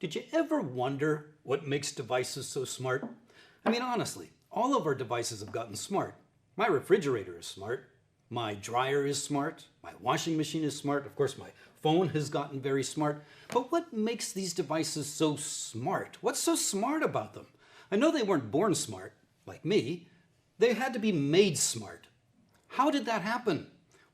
Did you ever wonder what makes devices so smart? I mean, honestly, all of our devices have gotten smart. My refrigerator is smart. My dryer is smart. My washing machine is smart. Of course, my phone has gotten very smart. But what makes these devices so smart? What's so smart about them? I know they weren't born smart, like me. They had to be made smart. How did that happen?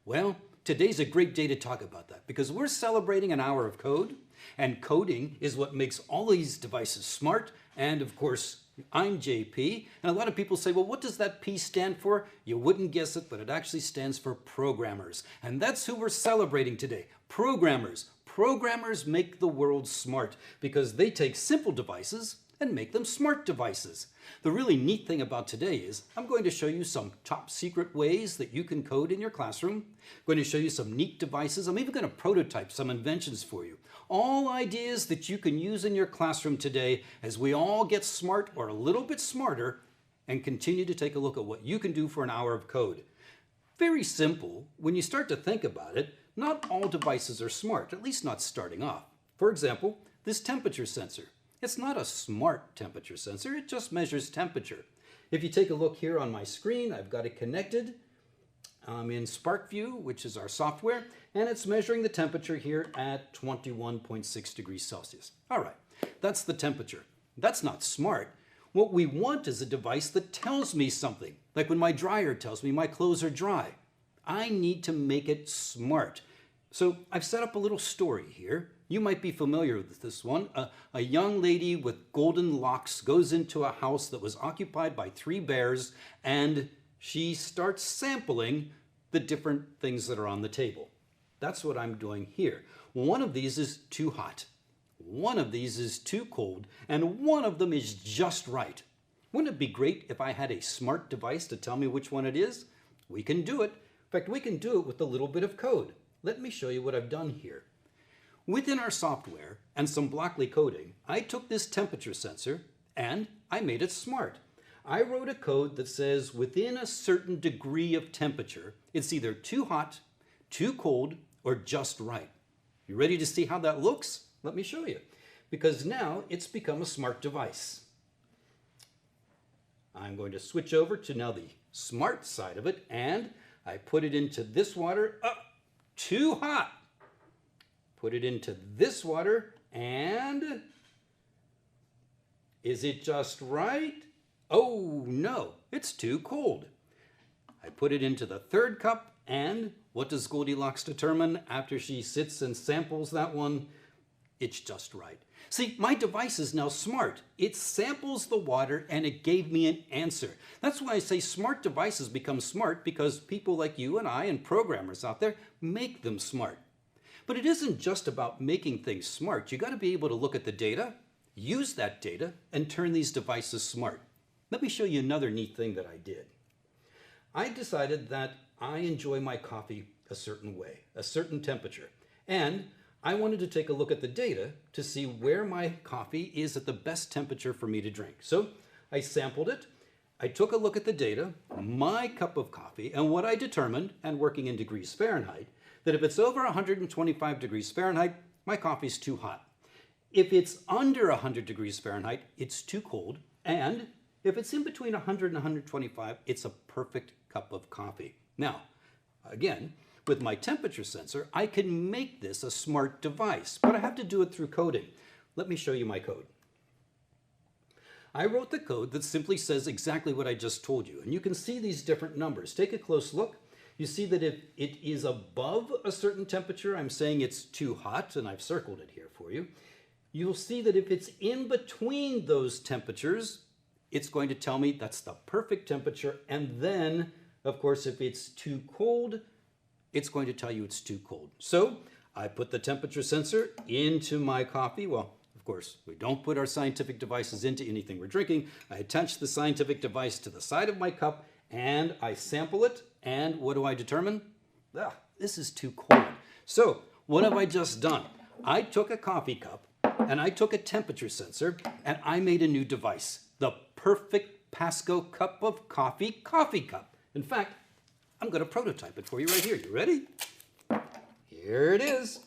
Well, today's a great day to talk about that because we're celebrating an hour of code, and coding is what makes all these devices smart. And of course, I'm JP, and a lot of people say, well, what does that P stand for? You wouldn't guess it, but it actually stands for programmers. And that's who we're celebrating today, programmers. Programmers make the world smart because they take simple devices and make them smart devices. The really neat thing about today is I'm going to show you some top secret ways that you can code in your classroom. I'm going to show you some neat devices. I'm even going to prototype some inventions for you. All ideas that you can use in your classroom today as we all get smart or a little bit smarter and continue to take a look at what you can do for an hour of code. Very simple. When you start to think about it, not all devices are smart, at least not starting off. For example, this temperature sensor. It's not a smart temperature sensor, it just measures temperature. If you take a look here on my screen, I've got it connected. I'm in SparkView, which is our software, and it's measuring the temperature here at 21.6 degrees Celsius. All right, that's the temperature. That's not smart. What we want is a device that tells me something, like when my dryer tells me my clothes are dry. I need to make it smart. So I've set up a little story here. You might be familiar with this one. A young lady with golden locks goes into a house that was occupied by 3 bears, and she starts sampling the different things that are on the table. That's what I'm doing here. One of these is too hot. One of these is too cold, and one of them is just right. Wouldn't it be great if I had a smart device to tell me which one it is? We can do it. In fact, we can do it with a little bit of code. Let me show you what I've done here. Within our software and some Blockly coding, I took this temperature sensor and I made it smart. I wrote a code that says within a certain degree of temperature, it's either too hot, too cold, or just right. You ready to see how that looks? Let me show you. Because now it's become a smart device. I'm going to switch over to now the smart side of it, and I put it into this water. Too hot. Put it into this water, and is it just right? Oh no, it's too cold. I put it into the 3rd cup, and what does Goldilocks determine after she sits and samples that one? It's just right. See, my device is now smart. It samples the water and it gave me an answer. That's why I say smart devices become smart, because people like you and I and programmers out there make them smart. But it isn't just about making things smart. You got to be able to look at the data, use that data, and turn these devices smart. Let me show you another neat thing that I did. I decided that I enjoy my coffee a certain way, a certain temperature, and I wanted to take a look at the data to see where my coffee is at the best temperature for me to drink. So I sampled it, I took a look at the data, my cup of coffee, and what I determined, and working in degrees Fahrenheit, that if it's over 125 degrees Fahrenheit, my coffee's too hot. If it's under 100 degrees Fahrenheit, it's too cold. And if it's in between 100 and 125, it's a perfect cup of coffee. Now, again, with my temperature sensor, I can make this a smart device, but I have to do it through coding. Let me show you my code. I wrote the code that simply says exactly what I just told you, and you can see these different numbers. Take a close look. You see that if it is above a certain temperature, I'm saying it's too hot, and I've circled it here for you. You'll see that if it's in between those temperatures, it's going to tell me that's the perfect temperature. And then, of course, if it's too cold, it's going to tell you it's too cold. So I put the temperature sensor into my coffee. Well, of course, we don't put our scientific devices into anything we're drinking. I attach the scientific device to the side of my cup, and I sample it. And what do I determine? This is too cold. So what have I just done? I took a coffee cup and I took a temperature sensor and I made a new device. The perfect PASCO cup of coffee cup. In fact, I'm going to prototype it for you right here. You ready? Here it is.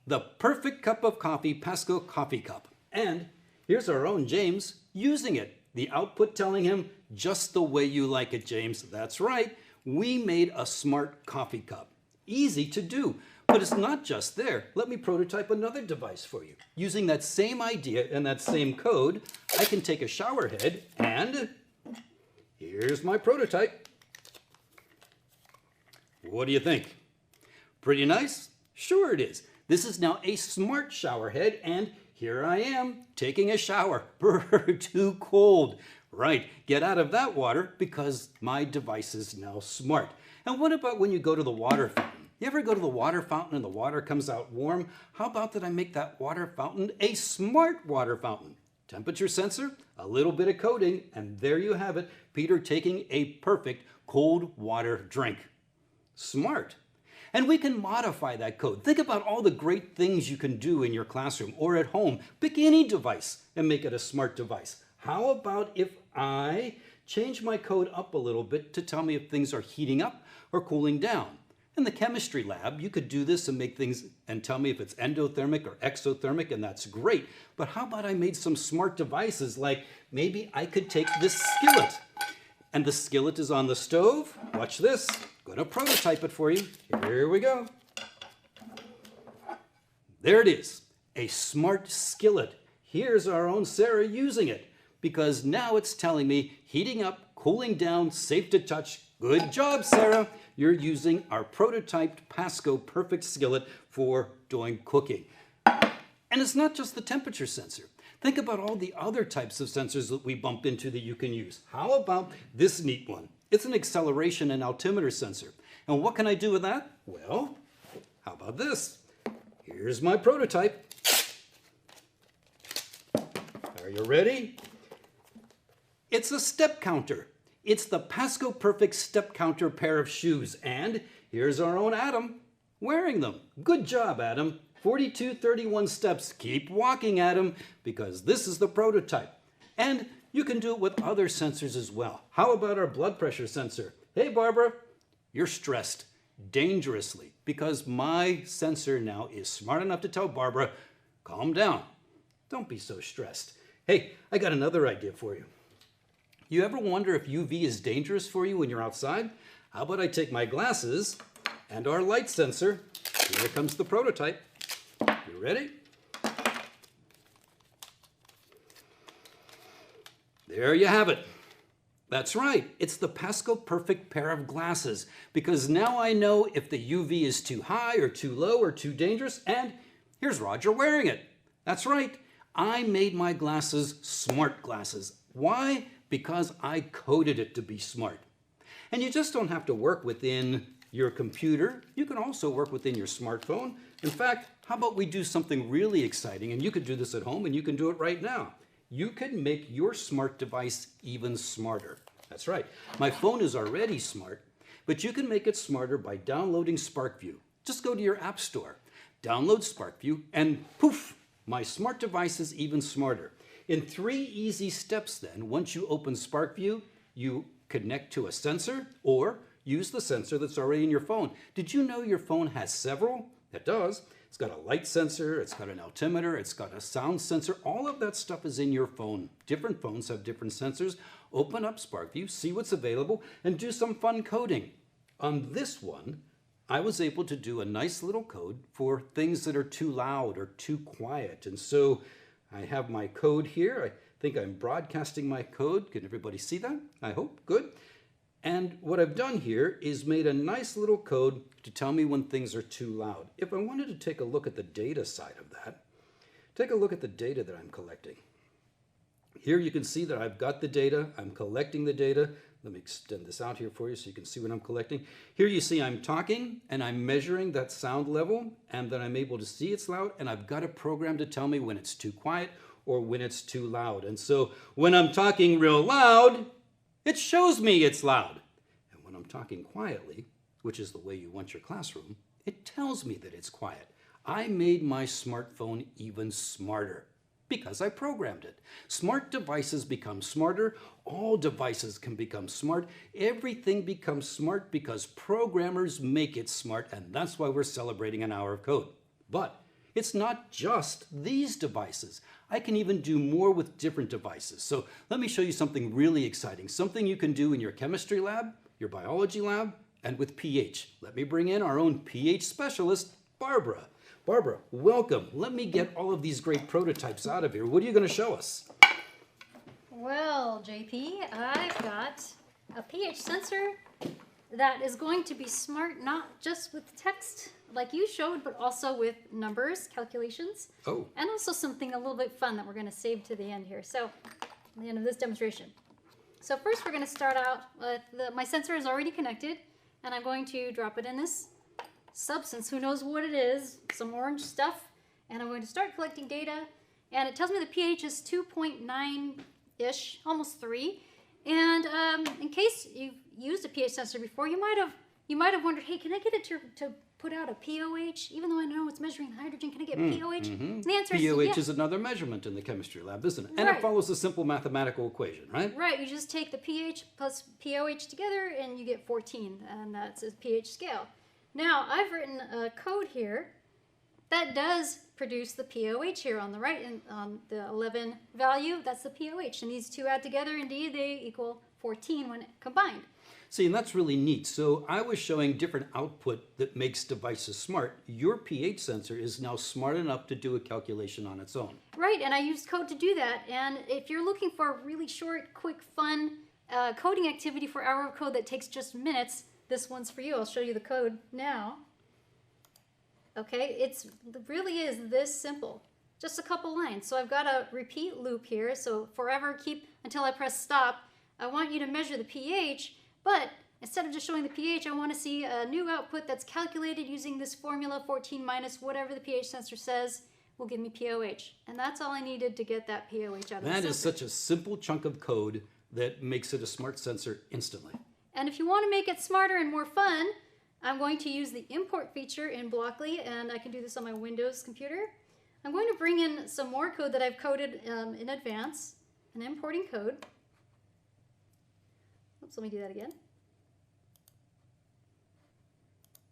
the perfect cup of coffee PASCO coffee cup. And here's our own James using it. The output telling him, just the way you like it, James. That's right. We made a smart coffee cup. Easy to do. But it's not just there. Let me prototype another device for you. Using that same idea and that same code, I can take a shower head and here's my prototype. What do you think? Pretty nice? Sure it is. This is now a smart shower head, and here I am taking a shower. Brr, too cold. Right, get out of that water because my device is now smart. And what about when you go to the water fountain? You ever go to the water fountain and the water comes out warm? How about that I make that water fountain a smart water fountain? Temperature sensor, a little bit of coding, and there you have it. Peter taking a perfect cold water drink. Smart. And we can modify that code. Think about all the great things you can do in your classroom or at home. Pick any device and make it a smart device. How about if I change my code up a little bit to tell me if things are heating up or cooling down? In the chemistry lab, you could do this and make things and tell me if it's endothermic or exothermic, and that's great. But how about I made some smart devices, like maybe I could take this skillet, and the skillet is on the stove. Watch this. I'm going to prototype it for you. Here we go. There it is, a smart skillet. Here's our own Sarah using it, because now it's telling me heating up, cooling down, safe to touch. Good job, Sarah. You're using our prototyped PASCO perfect skillet for doing cooking. And it's not just the temperature sensor. Think about all the other types of sensors that we bump into that you can use. How about this neat one? It's an acceleration and altimeter sensor. And what can I do with that? Well, how about this? Here's my prototype. Are you ready? It's a step counter. It's the PASCO Perfect Step Counter pair of shoes. And here's our own Adam wearing them. Good job, Adam. 4231 steps. Keep walking, Adam, because this is the prototype. And you can do it with other sensors as well. How about our blood pressure sensor? Hey, Barbara, you're stressed dangerously because my sensor now is smart enough to tell Barbara, calm down. Don't be so stressed. Hey, I got another idea for you. You ever wonder if UV is dangerous for you when you're outside? How about I take my glasses and our light sensor. Here comes the prototype. You ready? There you have it. That's right. It's the PASCO perfect pair of glasses, because now I know if the UV is too high or too low or too dangerous, and here's Roger wearing it. That's right. I made my glasses smart glasses. Why? Because I coded it to be smart. And you just don't have to work within your computer. You can also work within your smartphone. In fact, how about we do something really exciting, and you could do this at home and you can do it right now. You can make your smart device even smarter. That's right. My phone is already smart, but you can make it smarter by downloading SparkView. Just go to your app store, download SparkView, and poof, my smart device is even smarter. In 3 easy steps then, once you open SparkView, you connect to a sensor or use the sensor that's already in your phone. Did you know your phone has several? It does. It's got a light sensor, it's got an altimeter, it's got a sound sensor. All of that stuff is in your phone. Different phones have different sensors. Open up SparkView, see what's available, and do some fun coding. On this one, I was able to do a nice little code for things that are too loud or too quiet. And so I have my code here. I think I'm broadcasting my code. Can everybody see that? I hope. Good. And what I've done here is made a nice little code to tell me when things are too loud. If I wanted to take a look at the data side of that, take a look at the data that I'm collecting. Here you can see that I've got the data. I'm collecting the data. Let me extend this out here for you so you can see what I'm collecting. Here you see I'm talking and I'm measuring that sound level, and then I'm able to see it's loud, and I've got a program to tell me when it's too quiet or when it's too loud. And so when I'm talking real loud, it shows me it's loud. And when I'm talking quietly, which is the way you want your classroom, it tells me that it's quiet. I made my smartphone even smarter because I programmed it. Smart devices become smarter. All devices can become smart. Everything becomes smart because programmers make it smart, and that's why we're celebrating an hour of code. But it's not just these devices. I can even do more with different devices. So let me show you something really exciting, something you can do in your chemistry lab, your biology lab, and with pH. Let me bring in our own pH specialist, Barbara. Barbara, welcome. Let me get all of these great prototypes out of here. What are you going to show us? Well, JP, I've got a pH sensor that is going to be smart not just with text like you showed, but also with numbers, calculations, and also something a little bit fun that we're going to save to the end here. So, at the end of this demonstration. So first we're going to start out with my sensor is already connected, and I'm going to drop it in this substance. Who knows what it is? Some orange stuff. And I'm going to start collecting data, and it tells me the pH is 2.9-ish, almost 3. And in case you've used a pH sensor before, you might have wondered, hey, can I get it to put out a POH? Even though I know it's measuring hydrogen, can I get POH? And the answer is POH is another measurement in the chemistry lab, isn't it? And it follows a simple mathematical equation, right? Right. You just take the pH plus POH together, and you get 14, and that's a pH scale. Now, I've written a code here that does produce the POH here on the right, and on the 11 value, that's the POH. And these two add together, indeed, they equal 14 when combined. See, and that's really neat. So I was showing different output that makes devices smart. Your pH sensor is now smart enough to do a calculation on its own. Right, and I used code to do that. And if you're looking for a really short, quick, fun coding activity for hour of code that takes just minutes, this one's for you. I'll show you the code now. Okay, it really is this simple. Just a couple lines. So I've got a repeat loop here. So forever, keep until I press stop. I want you to measure the pH, but instead of just showing the pH, I want to see a new output that's calculated using this formula, 14 minus whatever the pH sensor says will give me POH. And that's all I needed to get that POH out of the sensor. That is such a simple chunk of code that makes it a smart sensor instantly. And if you want to make it smarter and more fun, I'm going to use the import feature in Blockly, and I can do this on my Windows computer. I'm going to bring in some more code that I've coded in advance, and importing code. Oops, let me do that again.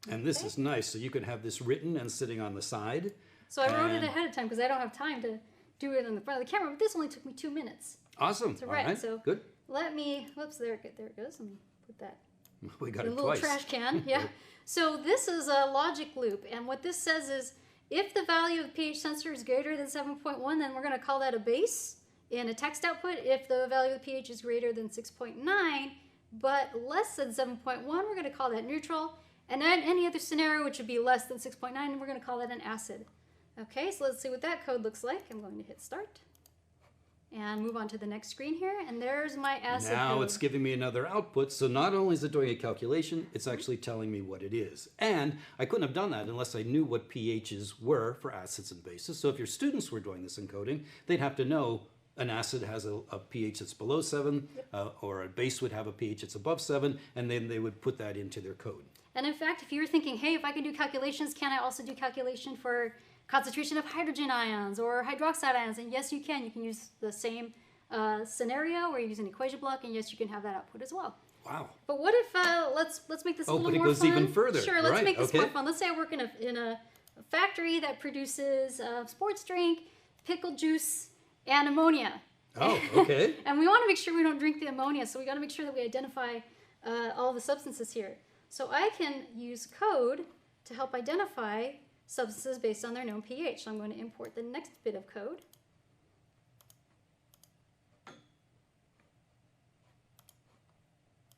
And this is nice, so you can have this written and sitting on the side. So I wrote it ahead of time because I don't have time to do it in the front of the camera, but this only took me 2 minutes. Awesome. To write. All right. So good. Let me, whoops, there it goes. Let me put that. We got a it little twice. Trash can, yeah. So this is a logic loop, and what this says is if the value of the pH sensor is greater than 7.1, then we're going to call that a base in a text output. If the value of the pH is greater than 6.9, but less than 7.1, we're going to call that neutral. And then any other scenario, which would be less than 6.9, we're going to call that an acid. Okay, so let's see what that code looks like. I'm going to hit start and move on to the next screen here, and there's my acid Now code. it's giving me another output, so not only is it doing a calculation, it's actually telling me what it is. And I couldn't have done that unless I knew what pHs were for acids and bases. So if your students were doing this encoding, they'd have to know an acid has a pH that's below 7, or a base would have a pH that's above 7, and then they would put that into their code. And in fact, if you were thinking, hey, if I can do calculations, can I also do calculation for concentration of hydrogen ions or hydroxide ions? And yes, you can. You can use the same scenario where you use an equation block, and yes, you can have that output as well. Wow. But what if, let's make this a little more fun. Oh, but it goes even further. Sure, let's make this more fun. Let's say I work in a factory that produces sports drink, pickled juice, and ammonia. Oh, okay. And we want to make sure we don't drink the ammonia, so we got to make sure that we identify all the substances here. So I can use code to help identify substances based on their known pH. So I'm going to import the next bit of code.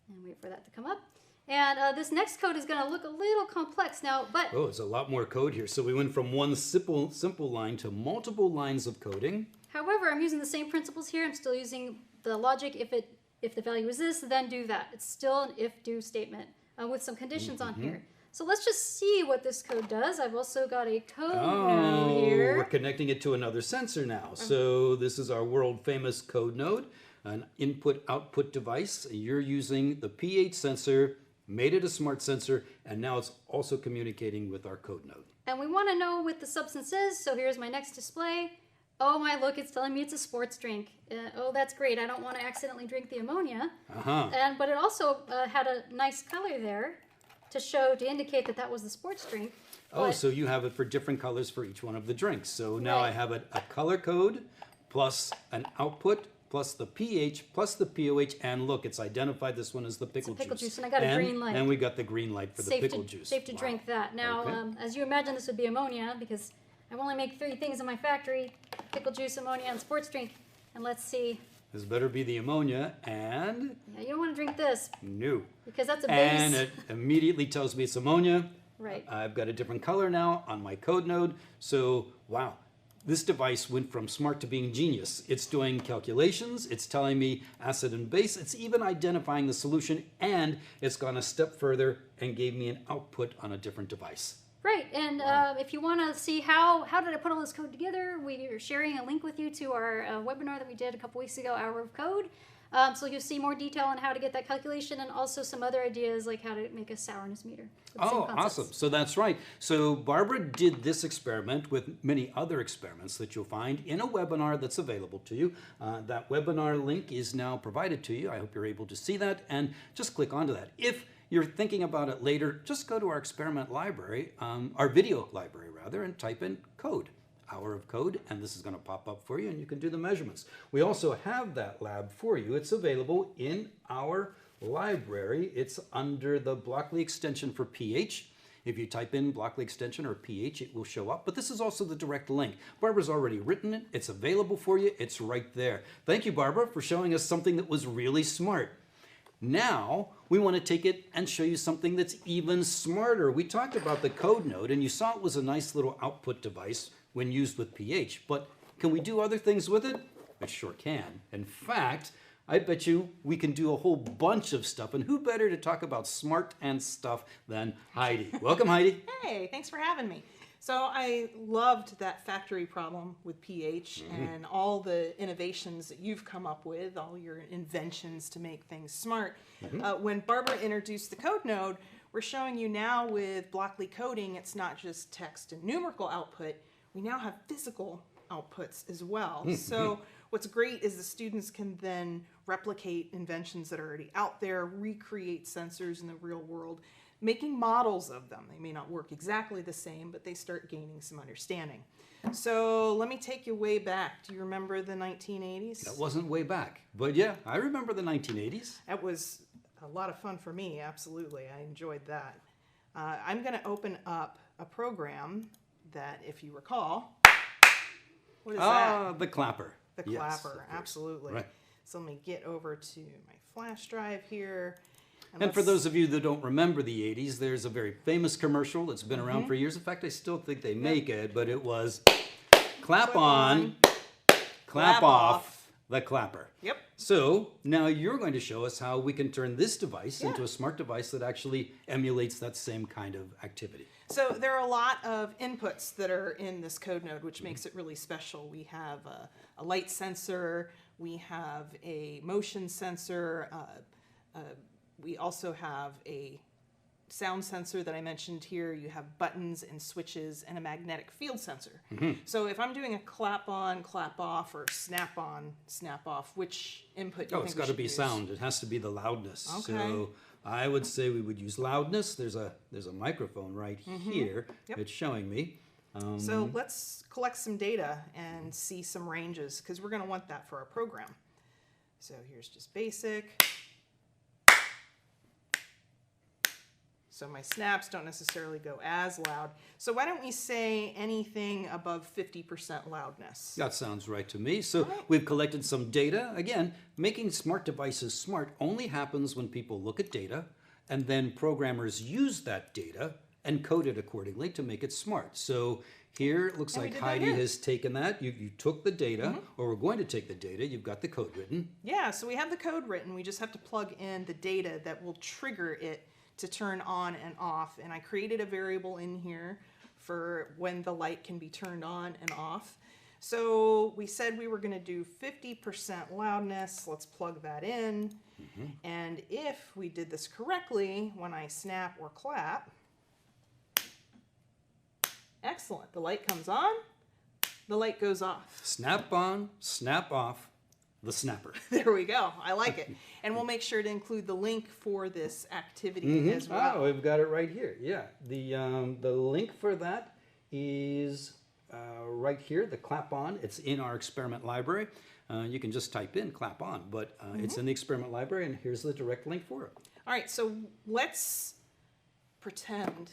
And wait for that to come up. And this next code is going to look a little complex now, but... Oh, there's a lot more code here. So we went from one simple line to multiple lines of coding. However, I'm using the same principles here. I'm still using the logic. If the value is this, then do that. It's still an if-do statement with some conditions on here. So let's just see what this code does. I've also got a code node here. We're connecting it to another sensor now. So this is our world-famous code node, an input-output device. You're using the pH sensor, made it a smart sensor, and now it's also communicating with our code node. And we want to know what the substance is, so here's my next display. Oh my, look, it's telling me it's a sports drink. Oh, that's great. I don't want to accidentally drink the ammonia. But it also had a nice color there. to indicate that that was the sports drink. Oh, But- so you have it for different colors for each one of the drinks. So now I Right. have a color code plus an output plus the pH plus the POH, and look, it's identified this one as the pickle juice. pickle juice, and I got a green light. And we got the green light for the pickle juice. Safe to Wow. drink that. Now, Okay. as you imagine, this would be ammonia because I only make 3 things in my factory: pickle juice, ammonia, and sports drink. And let's see. This better be the ammonia, and Yeah, you don't want to drink this no. because that's a And base. it immediately tells me it's ammonia. Right. I've got a different color now on my code node. So, wow, this device went from smart to being genius. It's doing calculations, it's telling me acid and base, it's even identifying the solution, and it's gone a step further and gave me an output on a different device. Right, and if you want to see how did I put all this code together, we are sharing a link with you to our webinar that we did a couple weeks ago, Hour of Code. So you'll see more detail on how to get that calculation and also some other ideas like how to make a sourness meter. with the same Oh, concepts. awesome. So that's right. So Barbara did this experiment with many other experiments that you'll find in a webinar that's available to you. That webinar link is now provided to you. I hope you're able to see that and just click onto that. If you're thinking about it later, just go to our experiment library, our video library rather, and type in code. Hour of Code, and this is going to pop up for you and you can do the measurements. We also have that lab for you. It's available in our library. It's under the Blockley extension for pH. If you type in Blockley extension or pH, it will show up, but this is also the direct link. Barbara's already written it. It's available for you. It's right there. Thank you, Barbara, for showing us something that was really smart. Now, we want to take it and show you something that's even smarter. We talked about the code node, and you saw it was a nice little output device when used with pH, but can we do other things with it? It sure can. In fact, I bet you we can do a whole bunch of stuff, and who better to talk about smart and stuff than Heidi. Welcome, Heidi. Hey, thanks for having me. So I loved that factory problem with pH and all the innovations that you've come up with, all your inventions to make things smart. When Barbara introduced the code node, we're showing you now with Blockley coding, it's not just text and numerical output, we now have physical outputs as well. So what's great is the students can then replicate inventions that are already out there, recreate sensors in the real world, making models of them. They may not work exactly the same, but they start gaining some understanding. So let me take you way back. Do you remember the 1980s? That wasn't way back, but yeah, I remember the 1980s. That was a lot of fun for me, absolutely. I enjoyed that. I'm going to open up a program that, if you recall, what is that? The clapper. The Yes, clapper, of course. absolutely. Right. So let me get over to my flash drive here. And for those of you that don't remember the 80s, there's a very famous commercial. It's been around for years. In fact, I still think they make it, but it was clap on, clap off the clapper. Yep. So now you're going to show us how we can turn this device into a smart device that actually emulates that same kind of activity. So there are a lot of inputs that are in this code node, which makes it really special. We have a light sensor, we have a motion sensor, we also have a sound sensor that I mentioned here. You have buttons and switches and a magnetic field sensor. So if I'm doing a clap on, clap off, or snap on, snap off, which input do you Oh, think it's we got to should be use? sound. It has to be the loudness. Okay. So I would say we would use loudness. There's a microphone right here. Yep. It's showing me. So let's collect some data and see some ranges, because we're going to want that for our program. So here's just basic. So my snaps don't necessarily go as loud. So why don't we say anything above 50% loudness? That sounds right to me. So we've collected some data. Again, making smart devices smart only happens when people look at data and then programmers use that data and code it accordingly to make it smart. So here it looks And we like did that Heidi here. has taken that. You took the data, or we're going to take the data. You've got the code written. Yeah, so we have the code written. We just have to plug in the data that will trigger it to turn on and off. And I created a variable in here for when the light can be turned on and off. So we said we were going to do 50% loudness. Let's plug that in. And if we did this correctly, when I snap or clap, excellent. The light comes on, the light goes off. Snap on, snap off, the snapper. There we go. I like it. And we'll make sure to include the link for this activity as well. Oh, we've got it right here. Yeah, the link for that is right here, the clap on. It's in our experiment library. You can just type in clap on, but it's in the experiment library, and here's the direct link for it. All right, so let's pretend.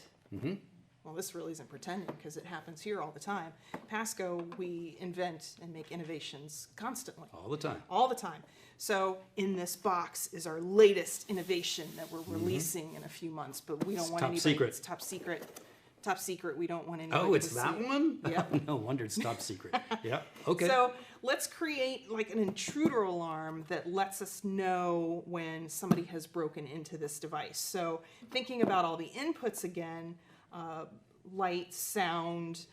Well, this really isn't pretending because it happens here all the time. PASCO, we invent and make innovations constantly. All the time. All the time. So in this box is our latest innovation that we're releasing in a few months, but we don't want top anybody. secret. It's top secret. Top secret. We don't want anybody. Oh, it's to that see it. one? Yep. No wonder it's top secret. Yeah, okay. So let's create like an intruder alarm that lets us know when somebody has broken into this device. So thinking about all the inputs again, light, sound,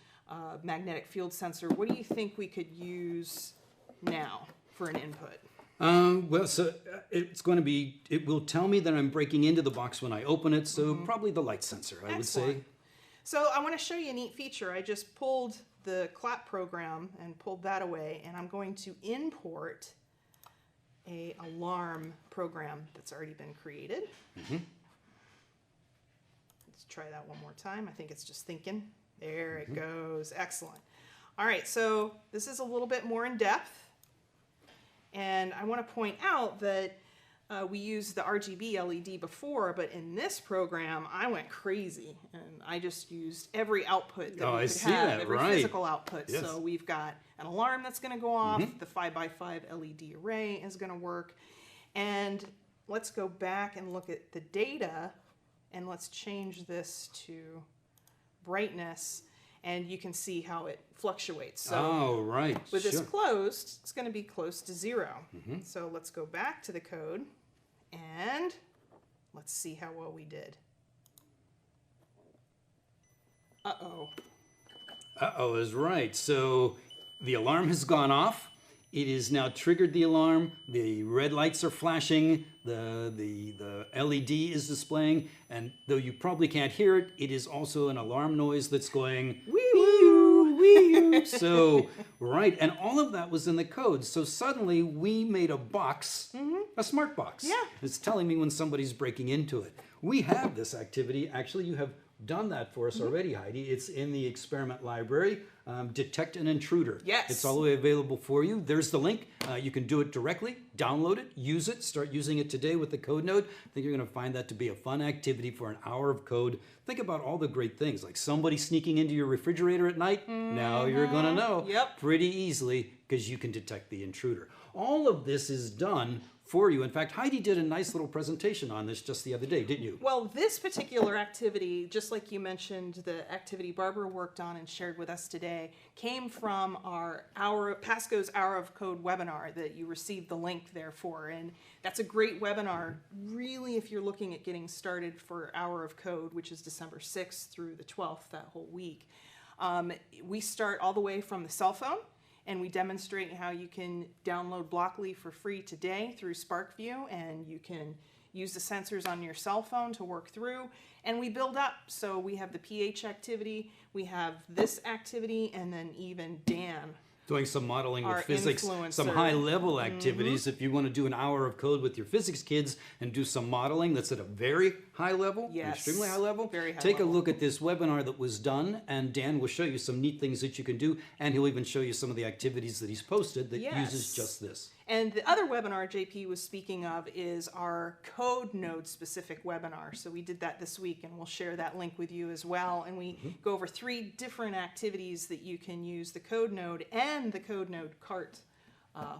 magnetic field sensor, what do you think we could use now for an input? Well, so it's going to be, it will tell me that I'm breaking into the box when I open it, so probably the light sensor, I would say. Excellent. So I want to show you a neat feature. I just pulled the clap program and pulled that away, and I'm going to import a alarm program that's already been created. Let's try that one more time. I think it's just thinking. There it goes. Excellent. All right, so this is a little bit more in depth, and I want to point out that we used the RGB LED before, but in this program, I went crazy, and I just used every output that we could have, every physical output. Yes. So we've got an alarm that's going to go off, the 5x5 LED array is going to work, and let's go back and look at the data, and let's change this to brightness, and you can see how it fluctuates. So with this closed, it's going to be close to 0. So let's go back to the code, and let's see how well we did. Uh-oh. Uh-oh is right. So the alarm has gone off. It has now triggered the alarm. The red lights are flashing. The LED is displaying. And though you probably can't hear it, it is also an alarm noise that's going wee-oo, wee-oo. So, right. And all of that was in the code. So suddenly we made a box, a smart box. Yeah. It's telling me when somebody's breaking into it. We have this activity. Actually, you have done that for us already, Heidi. It's in the experiment library. Detect an intruder. Yes. It's all the way available for you. There's the link. You can do it directly, download it, use it, start using it today with the code node. I think you're going to find that to be a fun activity for an hour of code. Think about all the great things, like somebody sneaking into your refrigerator at night. Now you're going to know pretty easily because you can detect the intruder. All of this is done for you. In fact, Heidi did a nice little presentation on this just the other day, didn't you? Well, this particular activity, just like you mentioned, the activity Barbara worked on and shared with us today, came from our PASCO's Hour of Code webinar that you received the link there for. And that's a great webinar, really, if you're looking at getting started for Hour of Code, which is December 6th through the 12th, that whole week. We start all the way from the cell phone, and we demonstrate how you can download Blockly for free today through SparkView, and you can use the sensors on your cell phone to work through, and we build up. So we have the pH activity, we have this activity, and then even Dan, doing some modeling with our physics, influencer. some high-level activities. If you want to do an hour of code with your physics kids and do some modeling that's at a very high level, extremely high level, very high take level. a look at this webinar that was done, and Dan will show you some neat things that you can do, and he'll even show you some of the activities that he's posted that uses just this. And the other webinar JP was speaking of is our code node specific webinar. So we did that this week, and we'll share that link with you as well. And we go over 3 different activities that you can use the code node and the code node cart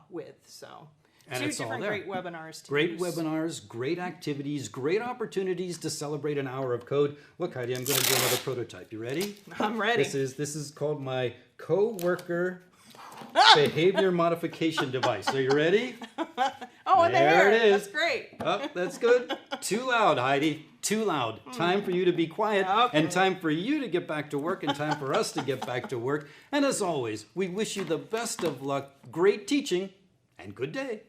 with. So And 2 it's all different there. great webinars to Great use. webinars, great activities, great opportunities to celebrate an hour of code. Look, Heidi, I'm going to do another prototype. You ready? I'm ready. This is called my coworker behavior modification device. Are you ready? Oh, and There it is. That's great. Oh, that's good. Too loud, Heidi. Too loud. Time for you to be quiet, and time for you to get back to work, and time for us to get back to work. And as always, we wish you the best of luck, great teaching, and good day.